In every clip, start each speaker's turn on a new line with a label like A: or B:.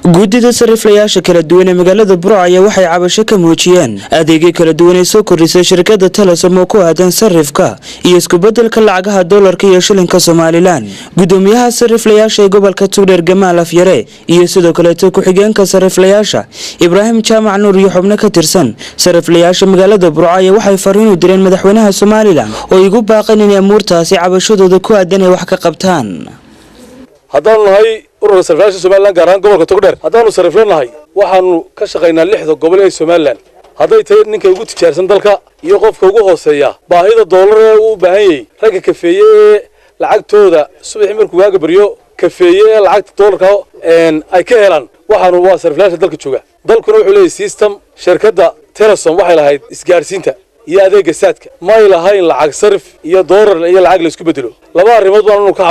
A: guddida sariflayaasha kala duwan ee magaalada Burco ayaa waxay cabasho ka muujiyeen adeegyo kala duwan ee soo kordhisay shirkadda Telesom oo ku aadan sarifka iyo isku beddelka lacagaha dollarka iyo shilinka Soomaaliland. Gudoomiyaha sariflayaasha ee gobolka Togdheer Gamaal Afyare iyo sidoo kale ku-xigeenka sariflayaasha Ibrahim Jaamac Nuur iyo xubno ka tirsan sariflayaasha magaalada Burco ayaa waxay fariin u direen madaxweynaha Soomaaliland oo igu baaqeen in amuurtaasi cabashadooda ku aadan ay wax ka qabtaan.
B: haddaan nahay ururka sariflayaasha Soomaaliland gaar ahaan gobolka Togdheer haddaanu sariflanahay waxaanu ka shaqaynaa 6 gobol ee Soomaaliland hadday tahay ninka ugu tijaarsan dalka iyo qofka ugu hooseeya baahida dollar ee uu baahan yahay ragga kafeeye lacagtooda subaxii markuu waaga bariyo kafeeye lacagta dollarka ay ka helaan waxaanu waa sariflayaasha dalka jooga dalkuna wuxuu leeyahay system shirkadda Telesom waxay lahayd isgaarsiinta iyo adeegga saadka ma ilahayn lacag sarif iyo dollar iyo lacag la isku bedelo laba arrimood baan ka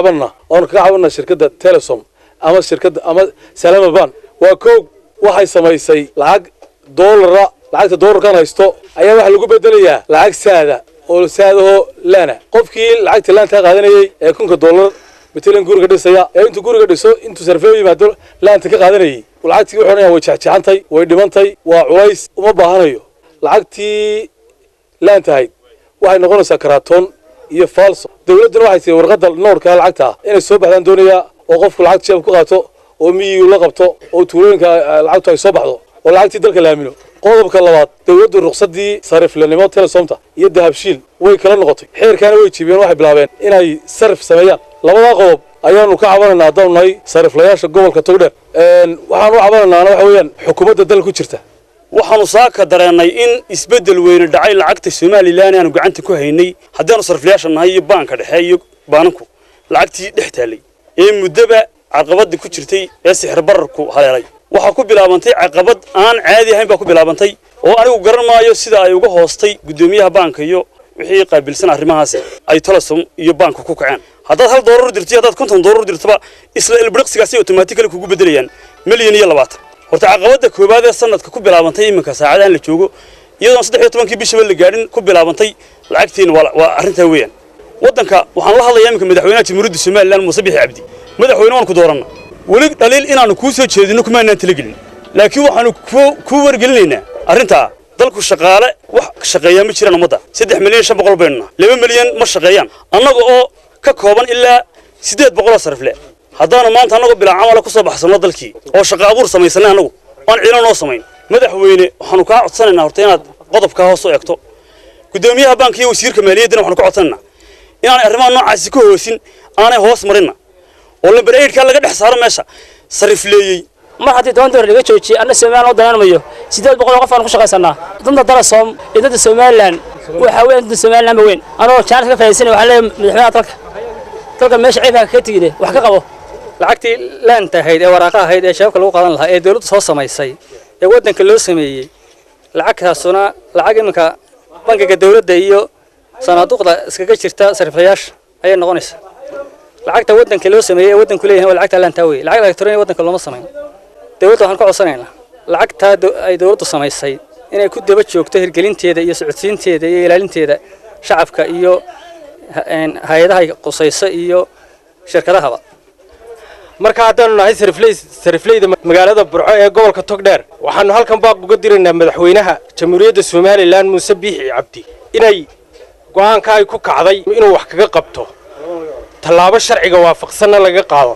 B: cabanna shirkadda Telesom ama shirkadda ama Salama Bank waa koog waxay samaysay lacag dollar lacagta dollarkan haysto ayaa wax lagu bedelayaa lacag saada oo saadaho lana qofkii lacagta laanta qaadanayay ee kunka dollar bitilan guriga dhisaya ee intuu guriga dhiso intuu sarfeeyo yimaado laanta ka qaadanayay lacagtii wuxuu way jajacantay way dhimantay waa culays uma baahanayo lacagtii laantahay waxay noqonaysaa karatoon iyo falso dawladuna waxay sii warqadda noorka lacagta inay soo baxdaan doonaya oo qofku lacag jeeb ku qaato oo miyiga la qabto oo tuulooyinka lacagtu ay soo baxdo oo lacagtii dalka la aamino qodobka labaad dawladdu ruqsadii sariflanimo Telesomta iyo dahabshiil way kala noqotay xeerkana way jibiyeen waxay bilaabeen inay sarif sameeyaan labada qodob ayaanu ka cabanaynaa haddaanay sariflayaasha gobolka Togdheer waxaanu cabanaynaa waxa weeyaan xukuumadda dalka ku jirta
C: waxaanu saaka dareenay in isbedel weyn dhacay lacagta Soomaaliland aanu gacanta ku haynay haddaanu sariflayaasha nahay iyo banka dhexe iyo baanku lacagtii dhextaalay ee mudaba caqabad ku jirtay ee sixir bararku haleelay waxa ku bilaabantay caqabad aan caadi ahayn ba ku bilaabantay oo anigu garan maayo sida ay uga hoostay gudoomiyaha banka iyo wixii qaabilsan arrimahaas ay Telesom iyo banku ku kaceen haddaad $1 dirtay haddaad $50 dirtaba isla ilbriqsigaasi automatically kugu bedelayaan milyan iyo 20 horta caqabada koobaad ee sanadka ku bilaabantay iminka saacadahan la joogo iyadoo 13 bishii la gaadhin ku bilaabantay lacagtiin waa arinta weeyaan wadanka waxaan la hadlayaa iminka madaxweynaha Jamhuuriyadda Soomaaliland Muuse Biixi Cabdi madaxweyne waan ku dooranaa wali dhaliil inaanu ku soo jeedino kuma aanan talagelin laakiin waxaanu ku wargelinaynaa arinta dalku shaqaale wax shaqeeya ma jiraan umada 3,500,000 bayna 2 milyan ma shaqeeyaan annaga oo ka kooban ilaa 800 sarifle haddaanu maanta anagu bilaa camal ku soo baxsano dalkii oo shaqo abuur sameysana anagu aan ciidan oo sameyn madaxweyne waxaanu ka codsanaynaa horta inaad qodobka hoos u eegto gudoomiyaha bankiga iyo wasiirka maaliyadda waxaanu ka codsanaynaa inaan arrimaha noocaas ku hoosin aanay hoos marina oo lambar 8 ka laga dhex saaro meesha sarifleeyay
D: mar haddii $1 laga joojiyo anna Soomaaliland oo danaanmayo 800 qof aan ku shaqaysanaa danta Telesom idada Soomaaliland waxa weyn danta Soomaaliland weyn anoo chance ka faa'iideysan waxa leeyahay madaxweynaha dalka meesha ciidanka ka tigide wax ka qabo
E: lacagtii laanta ahayd ee waraaqaha ahayd ee shababka lagu qaadan lahaa ee dawladdu soo samaysay ee wadanka loo sameeyay lacagtaasuna lacag iminka bankiga dawladda iyo sanaaduqda iskaga jirta sariflayaasha ayay noqonaysaa lacagta wadanka loo sameeyay ee wadanku leeyahay waa lacagta laanta weey lacag elektaroonig wadanka looma sameeyo dawladdu waxaan ka codsanaynaa lacagta ay dawladdu samaysay inay ku daba joogto hirgelinteeda iyo socodsiinteeda iyo ilaalinteeda shacabka iyo hay'adaha qusayso iyo shirkadahaba
F: marka haddaanu nahay sarifleyda magaalada Burco ee gobolka Togdheer waxaanu halkan baaq uga diraynaa madaxweynaha Jamhuuriyadda Soomaaliland Muuse Biixi Cabdi inay go'aanka ay ku kacday inuu wax kaga qabto tallaabo sharciga waafaqsan laga qaado